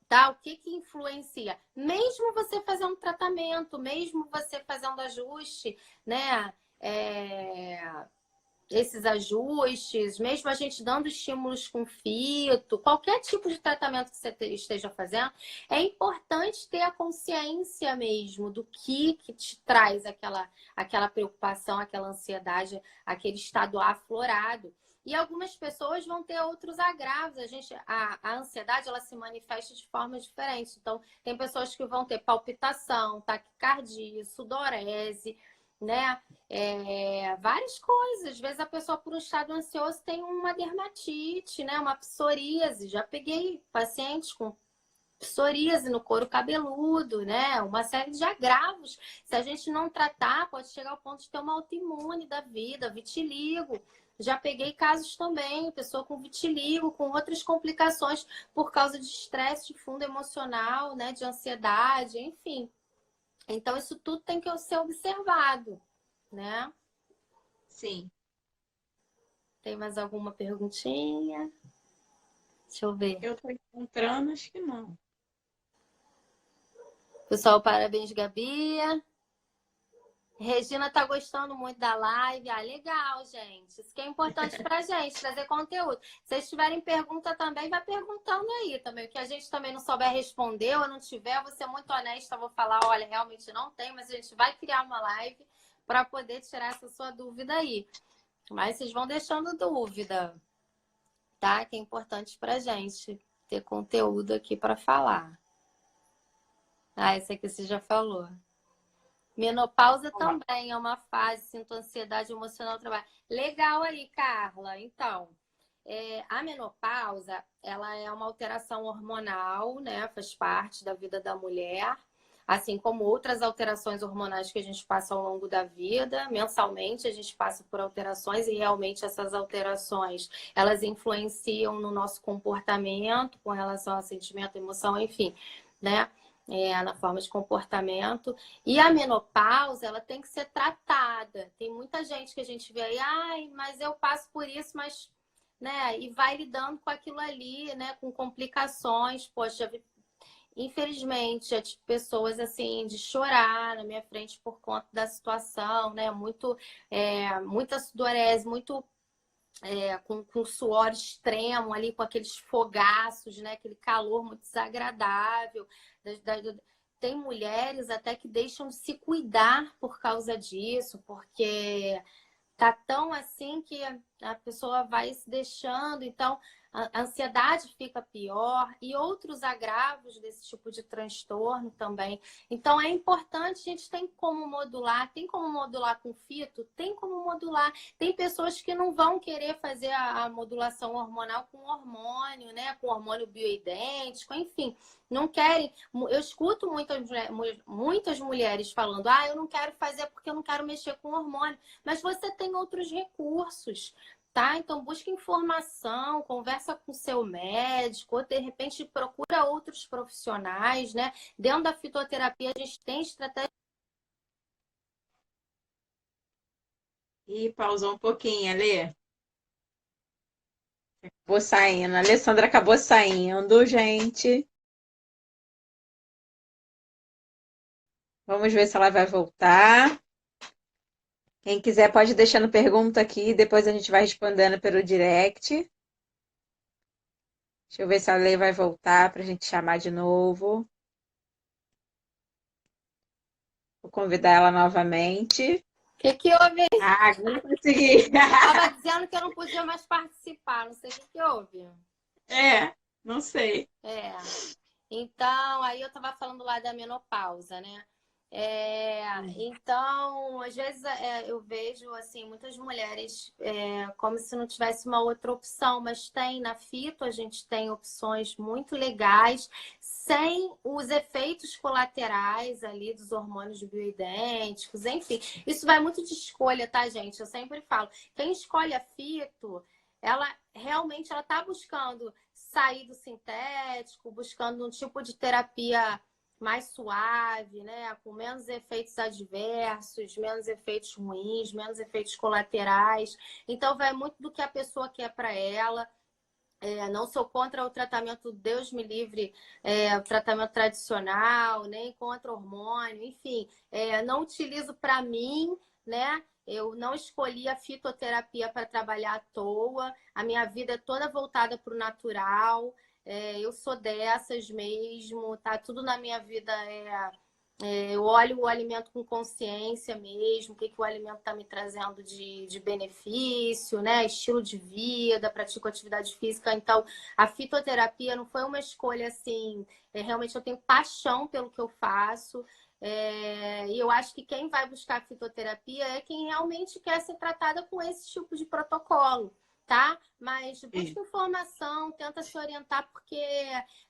Tá? O que influencia? Mesmo você fazendo um tratamento, mesmo você fazendo ajuste, né? Esses ajustes, mesmo a gente dando estímulos com fito, qualquer tipo de tratamento que você esteja fazendo, é importante ter a consciência mesmo do que te traz aquela preocupação, aquela ansiedade, aquele estado aflorado. E algumas pessoas vão ter outros agravos. A ansiedade, ela se manifesta de formas diferentes. Então, tem pessoas que vão ter palpitação, taquicardia, sudorese, né? Várias coisas. Às vezes a pessoa, por um estado ansioso, tem uma dermatite, né? Uma psoríase. Já peguei pacientes com psoríase no couro cabeludo, né? Uma série de agravos. Se a gente não tratar, pode chegar ao ponto de ter uma autoimune da vida, vitiligo. Já peguei casos também, pessoa com vitiligo, com outras complicações por causa de estresse de fundo emocional, né? De ansiedade, enfim. Então, isso tudo tem que ser observado, né? Sim. Tem mais alguma perguntinha? Deixa eu ver. Eu estou encontrando, acho que não. Pessoal, parabéns, Gabi. Regina tá gostando muito da live. Ah, legal, gente. Isso que é importante pra gente, trazer conteúdo. Se vocês tiverem pergunta também, vai perguntando aí também. O que a gente também não souber responder ou não tiver, eu vou ser muito honesta, vou falar, olha, realmente não tem, mas a gente vai criar uma live para poder tirar essa sua dúvida aí. Mas vocês vão deixando dúvida, tá? Que é importante pra gente ter conteúdo aqui para falar. Ah, esse aqui você já falou. Menopausa também é uma fase, sinto ansiedade emocional no trabalho. Legal aí, Carla. Então, a menopausa, ela é uma alteração hormonal, né? Faz parte da vida da mulher. Assim como outras alterações hormonais que a gente passa ao longo da vida. Mensalmente, a gente passa por alterações e realmente essas alterações, elas influenciam no nosso comportamento com relação a sentimento, emoção, enfim, né? Na forma de comportamento. E a menopausa, ela tem que ser tratada. Tem muita gente que a gente vê aí, ai, mas eu passo por isso, mas, né, e vai lidando com aquilo ali, né, com complicações. Poxa, infelizmente, já tive pessoas assim de chorar na minha frente por conta da situação, né, muita sudorese, muito com suor extremo ali, com aqueles fogaços, né? Aquele calor muito desagradável. Tem mulheres até que deixam de se cuidar por causa disso, porque tá tão assim que a pessoa vai se deixando. Então, a ansiedade fica pior e outros agravos desse tipo de transtorno também. Então, é importante, a gente tem como modular com fito? Tem como modular. Tem pessoas que não vão querer fazer a modulação hormonal com hormônio, né? Com hormônio bioidêntico, enfim. Não querem. Eu escuto muitas mulheres falando, eu não quero fazer porque eu não quero mexer com hormônio. Mas você tem outros recursos. Tá? Então, busca informação, conversa com seu médico, ou de repente procura outros profissionais, né? Dentro da fitoterapia, a gente tem estratégia. Ih, pausou um pouquinho, Alê. Acabou saindo. A Alessandra acabou saindo, gente. Vamos ver se ela vai voltar. Quem quiser pode ir deixando pergunta aqui, depois a gente vai respondendo pelo direct. Deixa eu ver se a Lei vai voltar para a gente chamar de novo. Vou convidar ela novamente. O que houve? Agora consegui. Estava dizendo que eu não podia mais participar, não sei o que houve. Não sei. Então, aí eu estava falando lá da menopausa, né? Então, às vezes eu vejo assim muitas mulheres como se não tivesse uma outra opção, mas tem na fito, a gente tem opções muito legais, sem os efeitos colaterais ali dos hormônios bioidênticos, enfim. Isso vai muito de escolha, tá, gente? Eu sempre falo, quem escolhe a fito, ela realmente está buscando sair do sintético, buscando um tipo de terapia mais suave, né? Com menos efeitos adversos, menos efeitos ruins, menos efeitos colaterais. Então, vai muito do que a pessoa quer para ela. Não sou contra o tratamento, Deus me livre, o tratamento tradicional, nem contra hormônio, enfim. Não utilizo para mim, né? Eu não escolhi a fitoterapia para trabalhar à toa. A minha vida é toda voltada para o natural. Eu sou dessas mesmo, tá? Tudo na minha vida eu olho o alimento com consciência mesmo, o que o alimento está me trazendo de benefício, né? Estilo de vida, pratico atividade física. Então, a fitoterapia não foi uma escolha assim. Realmente eu tenho paixão pelo que eu faço. E eu acho que quem vai buscar fitoterapia é quem realmente quer ser tratada com esse tipo de protocolo. Tá? Mas busca informação, tenta se orientar, porque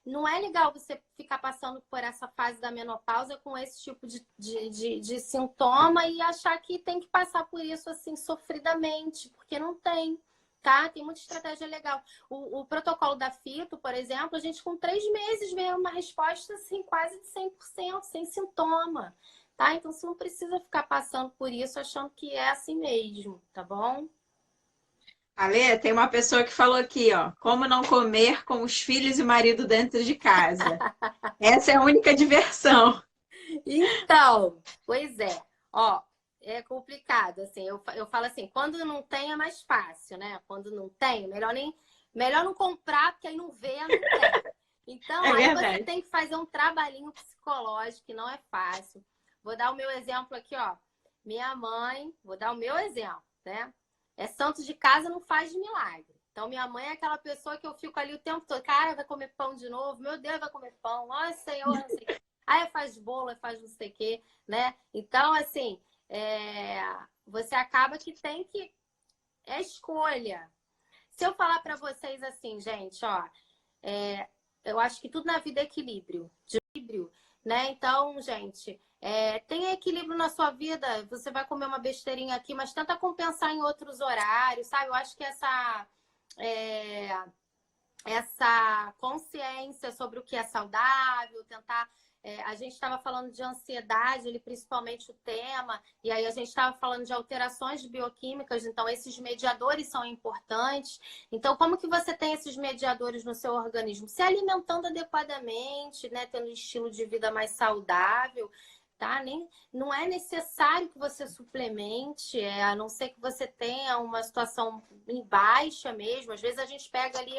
não é legal você ficar passando por essa fase da menopausa com esse tipo de sintoma e achar que tem que passar por isso assim sofridamente, porque não tem, tá? Tem muita estratégia legal. O protocolo da fito, por exemplo, a gente com 3 meses vê uma resposta assim quase de 100%, sem sintoma, tá? Então você não precisa ficar passando por isso achando que é assim mesmo, tá bom? Alê, tem uma pessoa que falou aqui, ó, como não comer com os filhos e marido dentro de casa. Essa é a única diversão. Então, pois é. Ó, é complicado, assim. Eu falo assim, quando não tem é mais fácil, né? Quando não tem, melhor não comprar, porque aí não vê, não tem. Então, aí você tem que fazer um trabalhinho psicológico, que não é fácil. Vou dar o meu exemplo aqui, ó. Minha mãe, vou dar o meu exemplo, né? Santo de casa não faz milagre. Então, minha mãe é aquela pessoa que eu fico ali o tempo todo. Cara, vai comer pão de novo? Meu Deus, vai comer pão. Ai, Senhor, não sei o quê. Aí faz bolo, faz não sei o quê, né? Então, assim, você acaba que tem que... É escolha. Se eu falar para vocês assim, gente, ó... eu acho que tudo na vida é equilíbrio. De equilíbrio, né? Então, gente... tem equilíbrio na sua vida, você vai comer uma besteirinha aqui, mas tenta compensar em outros horários, sabe? Eu acho que essa consciência sobre o que é saudável, tentar... a gente estava falando de ansiedade, ele principalmente o tema, e aí a gente estava falando de alterações bioquímicas, então esses mediadores são importantes. Então, como que você tem esses mediadores no seu organismo? Se alimentando adequadamente, né? Tendo um estilo de vida mais saudável, tá? Não é necessário que você suplemente, a não ser que você tenha uma situação em baixa mesmo. Às vezes a gente pega ali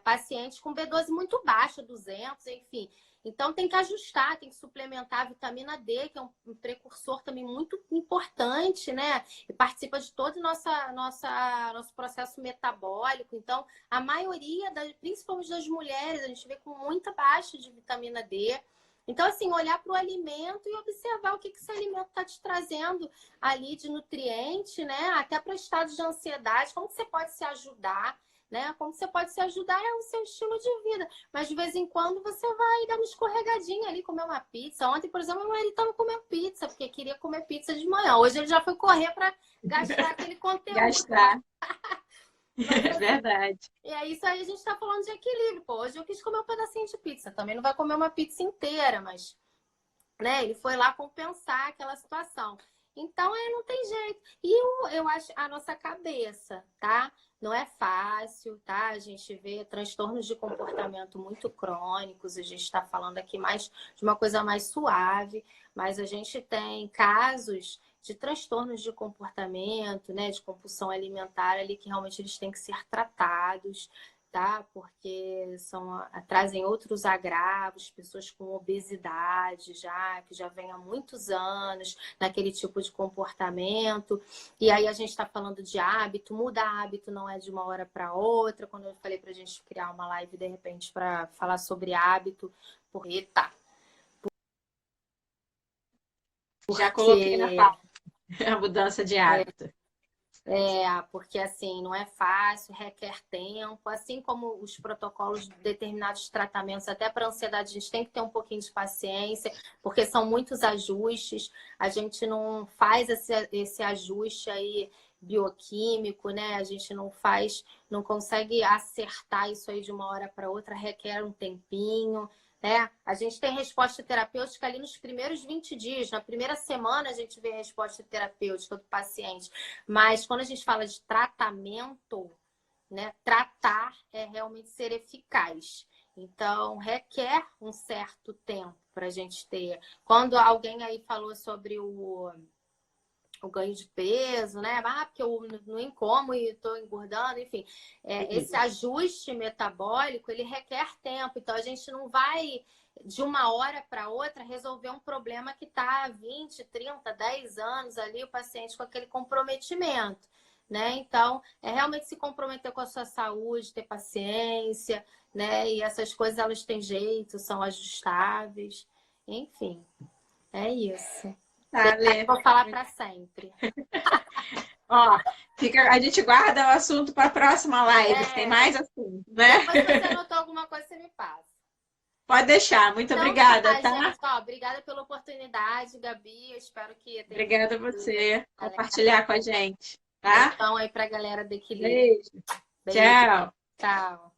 pacientes com B12 muito baixo, 200, enfim. Então tem que ajustar, tem que suplementar a vitamina D, que é um precursor também muito importante, né? E participa de todo o nosso processo metabólico. Então, a maioria, principalmente das mulheres, a gente vê com muita baixa de vitamina D. Então, assim, olhar para o alimento e observar o que esse alimento está te trazendo ali de nutriente, né? Até para estados de ansiedade, como que você pode se ajudar, né? Como você pode se ajudar é o seu estilo de vida. Mas de vez em quando você vai dar uma escorregadinha ali, comer uma pizza. Ontem, por exemplo, meu marido estava comendo pizza, porque queria comer pizza de manhã. Hoje ele já foi correr para gastar aquele conteúdo. Gastar. Mas, É verdade. e é isso aí, a gente está falando de equilíbrio. Pô, hoje eu quis comer um pedacinho de pizza. Também não vai comer uma pizza inteira, mas, né, ele foi lá compensar aquela situação. Então, não tem jeito. E eu acho a nossa cabeça, tá? Não é fácil, tá? A gente vê transtornos de comportamento muito crônicos. A gente está falando aqui mais de uma coisa mais suave, mas a gente tem casos de transtornos de comportamento, né, de compulsão alimentar ali que realmente eles têm que ser tratados, tá? Porque trazem outros agravos, pessoas com obesidade já, que já vem há muitos anos naquele tipo de comportamento. E aí a gente está falando de hábito, mudar hábito não é de uma hora para outra. Quando eu falei para a gente criar uma live de repente para falar sobre hábito, porque tá. Já coloquei na pauta a mudança de hábito. Porque assim, não é fácil, requer tempo, assim como os protocolos de determinados tratamentos, até para ansiedade, a gente tem que ter um pouquinho de paciência, porque são muitos ajustes, a gente não faz esse ajuste aí bioquímico, né? A gente não consegue acertar isso aí de uma hora para outra, requer um tempinho. A gente tem resposta terapêutica ali nos primeiros 20 dias. Na primeira semana a gente vê a resposta terapêutica do paciente. Mas quando a gente fala de tratamento, né, tratar é realmente ser eficaz. Então, requer um certo tempo para a gente ter. Quando alguém aí falou sobre o ganho de peso, né? Porque eu não como e estou engordando, enfim. Esse ajuste metabólico, ele requer tempo. Então, a gente não vai, de uma hora para outra, resolver um problema que está há 20, 30, 10 anos ali, o paciente com aquele comprometimento, né? Então, é realmente se comprometer com a sua saúde, ter paciência, né? E essas coisas, elas têm jeito, são ajustáveis. Enfim, é isso. Vou falar para sempre. Ó, a gente guarda o assunto para a próxima live, que tem mais assunto, né? Depois, se você anotou alguma coisa, você me passa. Pode deixar. Muito obrigada, tá? Gente, obrigada pela oportunidade, Gabi. Eu espero que tenha... Obrigada a você compartilhar com a gente, tá? Então aí para a galera do Equilíbrio. Beijo. Beijo. Tchau. Tchau.